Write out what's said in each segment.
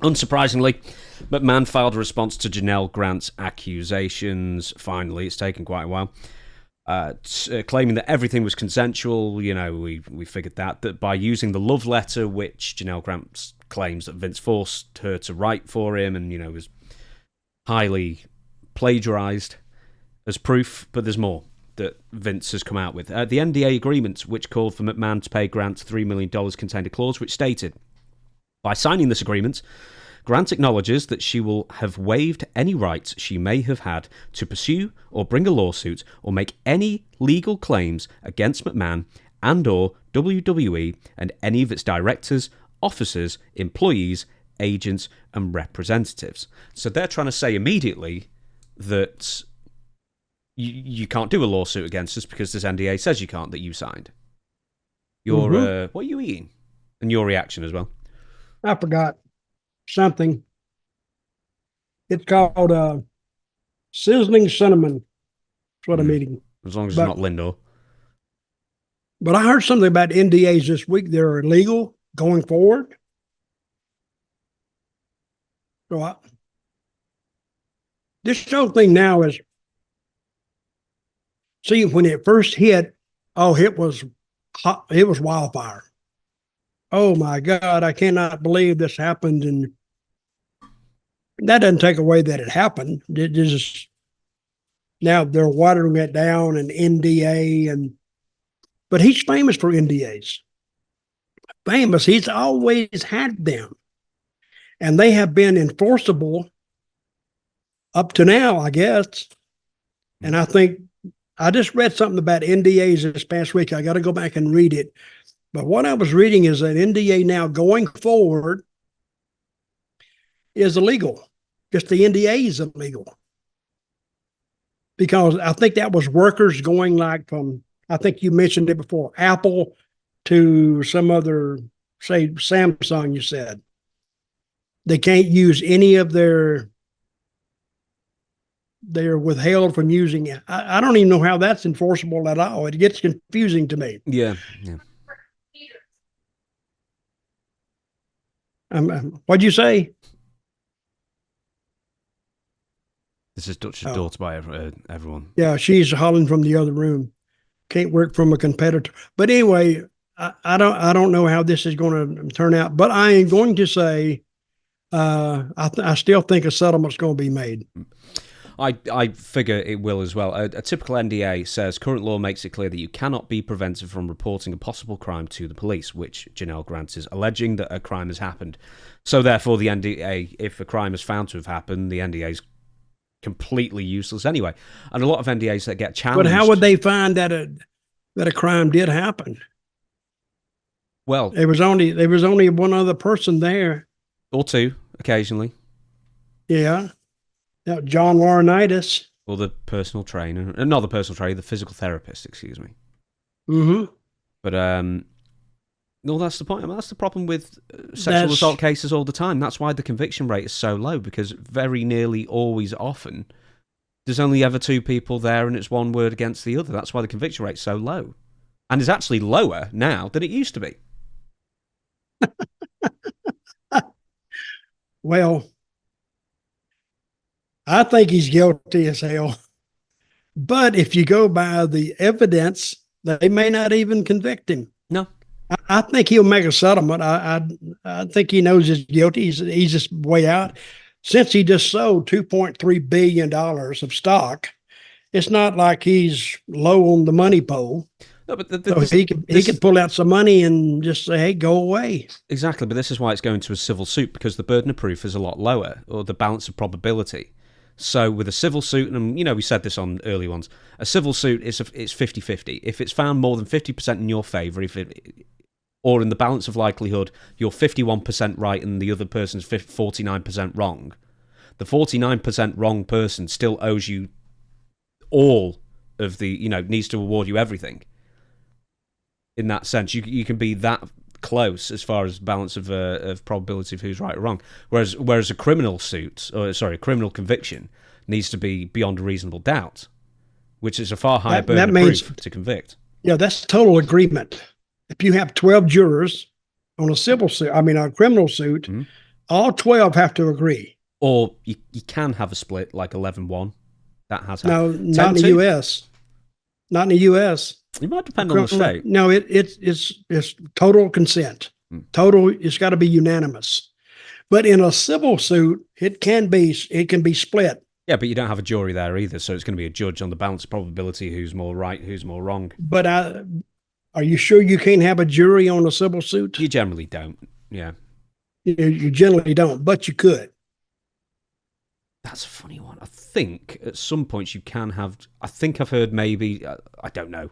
Unsurprisingly, McMahon filed a response to Janel Grant's accusations. Finally, it's taken quite a while. Claiming that everything was consensual. You know, we figured that by using the love letter, which Janel Grant claims that Vince forced her to write for him, and, you know, was highly plagiarized as proof. But there's more that Vince has come out with. The NDA agreement, which called for McMahon to pay Grant $3 million, contained a clause which stated, by signing this agreement, Grant acknowledges that she will have waived any rights she may have had to pursue or bring a lawsuit or make any legal claims against McMahon and or WWE and any of its directors, officers, employees, agents, and representatives. So they're trying to say immediately that you can't do a lawsuit against us because this NDA says you can't, that you signed. What are you eating? And your reaction as well. I forgot something. It's called sizzling cinnamon. That's what I'm eating. As long as it's not Lindor. But I heard something about NDAs this week. They're illegal going forward. So this whole thing now is, see, when it first hit, it was hot, it was wildfire. Oh my God, I cannot believe this happened. And that doesn't take away that it happened. It just, now they're watering it down and NDA, but he's famous for NDAs. Famous. He's always had them. And they have been enforceable up to now, I guess. And I think I just read something about NDAs this past week. I got to go back and read it. But what I was reading is that NDA now going forward is illegal. Just the NDA is illegal. Because I think that was workers going like from, I think you mentioned it before, Apple to some other, say Samsung, you said. They can't use any of they're withheld from using it. I don't even know how that's enforceable at all. It gets confusing to me. Yeah. What'd you say? This is Dutch's daughter by everyone. Yeah, she's hollering from the other room. Can't work from a competitor. But anyway, I don't know how this is going to turn out. But I am going to say, I still think a settlement's going to be made. I figure it will as well. A typical NDA says current law makes it clear that you cannot be prevented from reporting a possible crime to the police, which Janel Grant is alleging that a crime has happened. So therefore, the NDA, if a crime is found to have happened, the NDA is completely useless anyway. And a lot of NDAs that get challenged. But how would they find that a crime did happen? Well, there was only one other person there, or two occasionally. Yeah. John Laurinaitis. Or the personal trainer. Not the personal trainer, the physical therapist, excuse me. Mm-hmm. But, no, that's the point. I mean, that's the problem with sexual assault cases all the time. That's why the conviction rate is so low, because very nearly always often, there's only ever two people there and it's one word against the other. That's why the conviction rate's so low. And it's actually lower now than it used to be. Well, I think he's guilty as hell. But if you go by the evidence, they may not even convict him. No. I think he'll make a settlement. I think he knows he's guilty. He's just way out. Since he just sold $2.3 billion of stock, it's not like he's low on the money pole. No, but so he could pull out some money and just say, hey, go away. Exactly, but this is why it's going to a civil suit, because the burden of proof is a lot lower, or the balance of probability. So with a civil suit, and we said this on early ones, a civil suit it's 50-50. If it's found more than 50% in your favour, or in the balance of likelihood, you're 51% right and the other person's 49% wrong, the 49% wrong person still owes you all of the, needs to award you everything. In that sense, you can be that close as far as balance of probability of who's right or wrong. Whereas a criminal a criminal conviction needs to be beyond a reasonal doubt, which is a far higher burden of proof to convict. Yeah, that's total agreement. If you have 12 jurors on a criminal suit, all 12 have to agree. Or you can have a split like 11-1. That has happened. No, not in the 10-2? U.S. Not in the U.S. It might depend on the state. No, it's total consent. Total, it's got to be unanimous. But in a civil suit, it can be split. Yeah, but you don't have a jury there either, so it's going to be a judge on the balance of probability who's more right, who's more wrong. But are you sure you can't have a jury on a civil suit? You generally don't, yeah. You generally don't, but you could. That's a funny one. I think at some points you can have... I think I've heard maybe... I don't know.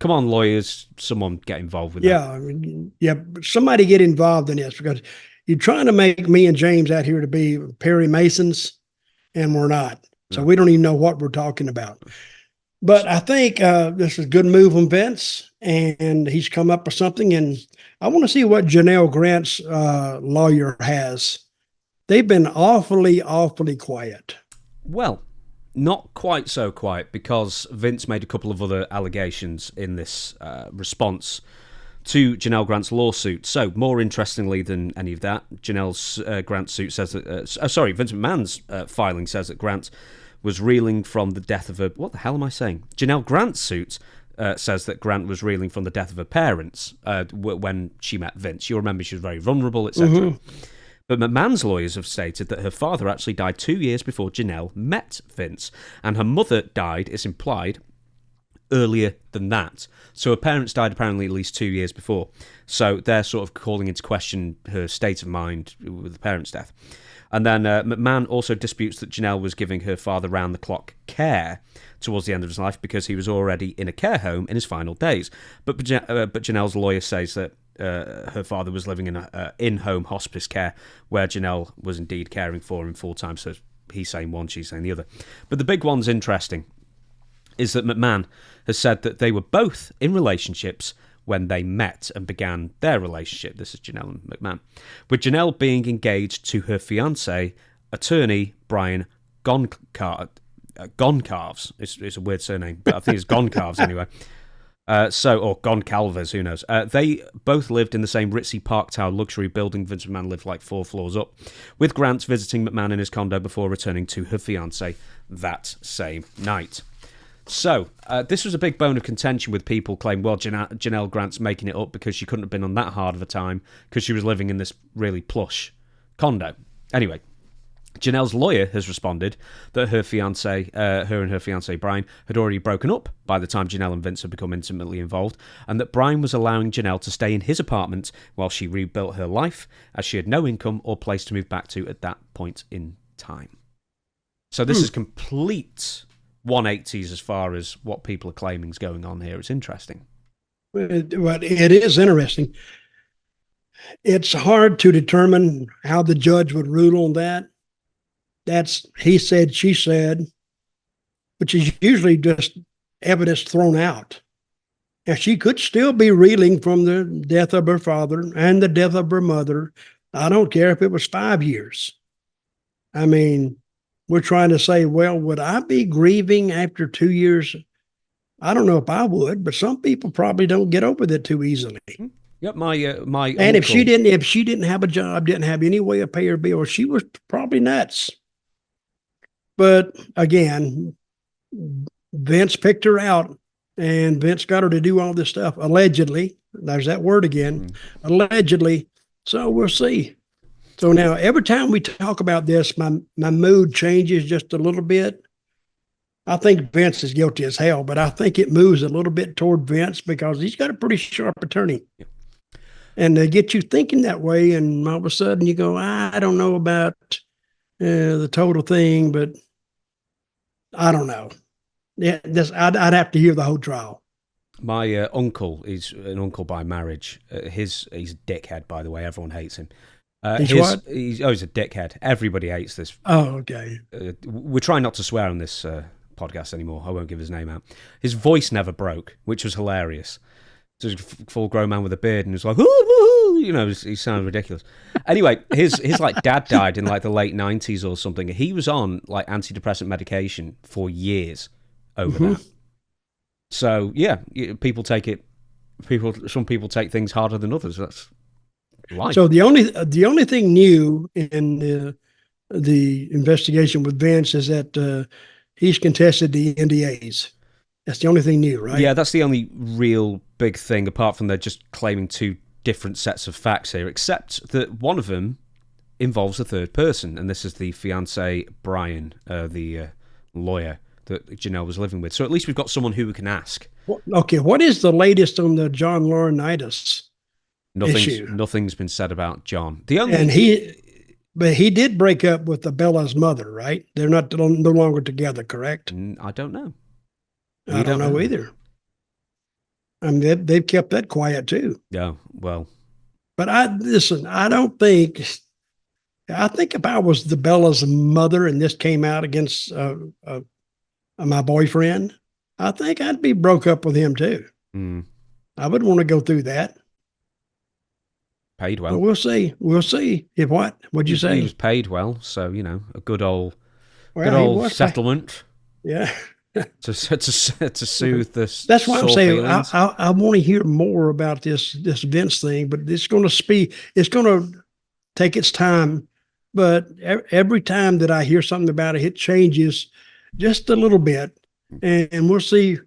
Come on, lawyers, someone get involved with that. Yeah, somebody get involved in this, because you're trying to make me and James out here to be Perry Masons, and we're not. So we don't even know what we're talking about. But I think this is a good move on Vince, and he's come up with something. And I want to see what Janel Grant's lawyer has. They've been awfully quiet. Well, not quite so quiet, because Vince made a couple of other allegations in this response to Janel Grant's lawsuit. So, more interestingly than any of that, Janel's Grant's suit says that... Vince McMahon's filing says that Grant was reeling from the death of her... What the hell am I saying? Janel Grant's suit says that Grant was reeling from the death of her parents when she met Vince. You'll remember she was very vulnerable, etc. Mm-hmm. But McMahon's lawyers have stated that her father actually died 2 years before Janel met Vince, and her mother died, it's implied, earlier than that. So her parents died apparently at least 2 years before. So they're sort of calling into question her state of mind with the parents' death. And then McMahon also disputes that Janel was giving her father round-the-clock care towards the end of his life because he was already in a care home in his final days. But Janel's lawyer says that her father was living in in-home hospice care where Janel was indeed caring for him full-time. So he's saying one, she's saying the other. But the big one's interesting, is that McMahon has said that they were both in relationships when they met and began their relationship. This is Janel and McMahon. With Janel being engaged to her fiancé, attorney Brian Goncalves. It's a weird surname, but I think it's Goncalves anyway. Or Goncalves, who knows. They both lived in the same ritzy Park Tower luxury building. Vince McMahon lived like 4 floors up, with Grant visiting McMahon in his condo before returning to her fiancé that same night. So, this was a big bone of contention with people claiming, well, Janel Grant's making it up because she couldn't have been on that hard of a time because she was living in this really plush condo. Anyway, Janel's lawyer has responded that her and her fiancé Brian had already broken up by the time Janel and Vince had become intimately involved, and that Brian was allowing Janel to stay in his apartment while she rebuilt her life, as she had no income or place to move back to at that point in time. So this is complete 180s as far as what people are claiming is going on here. It's interesting. Well, it is interesting. It's hard to determine how the judge would rule on that. That's he said, she said, which is usually just evidence thrown out. Now, she could still be reeling from the death of her father and the death of her mother. I don't care if it was 5 years. I mean, we're trying to say, well, would I be grieving after 2 years? I don't know if I would, but some people probably don't get over that too easily. Yep, my and uncle, if she didn't have a job, didn't have any way to pay her bills, she was probably nuts. But again, Vince picked her out, and Vince got her to do all this stuff allegedly. There's that word again, allegedly. So we'll see. So now every time we talk about this, my mood changes just a little bit. I think Vince is guilty as hell, but I think it moves a little bit toward Vince because he's got a pretty sharp attorney. Yep. And they get you thinking that way, and all of a sudden you go, I don't know about the total thing, but I don't know. Yeah, I'd have to hear the whole trial. My uncle is an uncle by marriage. He's a dickhead, by the way. Everyone hates him. What? He's a dickhead. Everybody hates this. Oh, okay. We're trying not to swear on this podcast anymore. I won't give his name out. His voice never broke, which was hilarious. Just a full-grown man with a beard, and he was like, woo-hoo! You know, he sounded ridiculous. Anyway, his like dad died in like the late 90s or something. He was on like antidepressant medication for years over that. So yeah, people take it. Some people take things harder than others. That's life. So the only thing new in the investigation with Vince is that he's contested the NDAs. That's the only thing new, right? Yeah, that's the only real big thing, apart from they're just claiming two different sets of facts here, except that one of them involves a third person, and this is the fiancé, Brian, the lawyer that Janel was living with. So at least we've got someone who we can ask. Okay, what is the latest on the John Laurinaitis issue? Nothing's been said about John. But he did break up with the Bella's mother, right? They're no longer together, correct? I don't know. I don't know either. I mean, they've kept that quiet too. Yeah, well. But I don't think. I think if I was the Bella's mother and this came out against my boyfriend, I think I'd be broke up with him too. I wouldn't want to go through that. Paid well. But we'll see. We'll see. If what? What'd you say? He was paid well, so a good old settlement. Yeah. to soothe this. That's why I'm saying I want to hear more about this Vince thing, but it's going to take its time. But every time that I hear something about it, it changes just a little bit, and we'll see.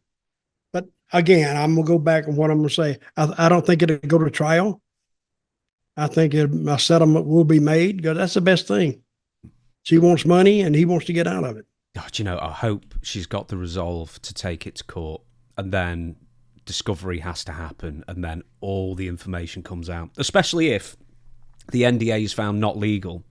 But again, I'm gonna go back on what I'm gonna say. I don't think it'll go to trial. I think a settlement will be made because that's the best thing. She wants money, and he wants to get out of it. God, I hope she's got the resolve to take it to court, and then discovery has to happen, and then all the information comes out, especially if the NDA is found not legal,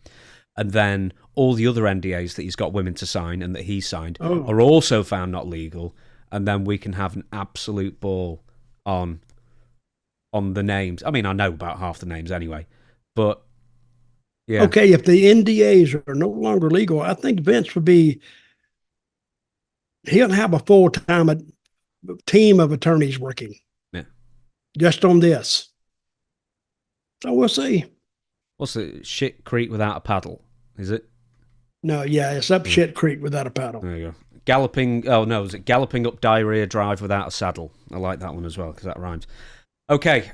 and then all the other NDAs that he's got women to sign and that he signed are also found not legal, and then we can have an absolute ball on the names. I mean, I know about half the names anyway, but yeah. Okay, if the NDAs are no longer legal, I think Vince would be... He'll have a full-time team of attorneys working. Yeah. Just on this. So we'll see. What's the shit creek without a paddle? Is it? No, yeah, it's up shit creek without a paddle. There you go. Is it galloping up diarrhea drive without a saddle? I like that one as well because that rhymes. Okay,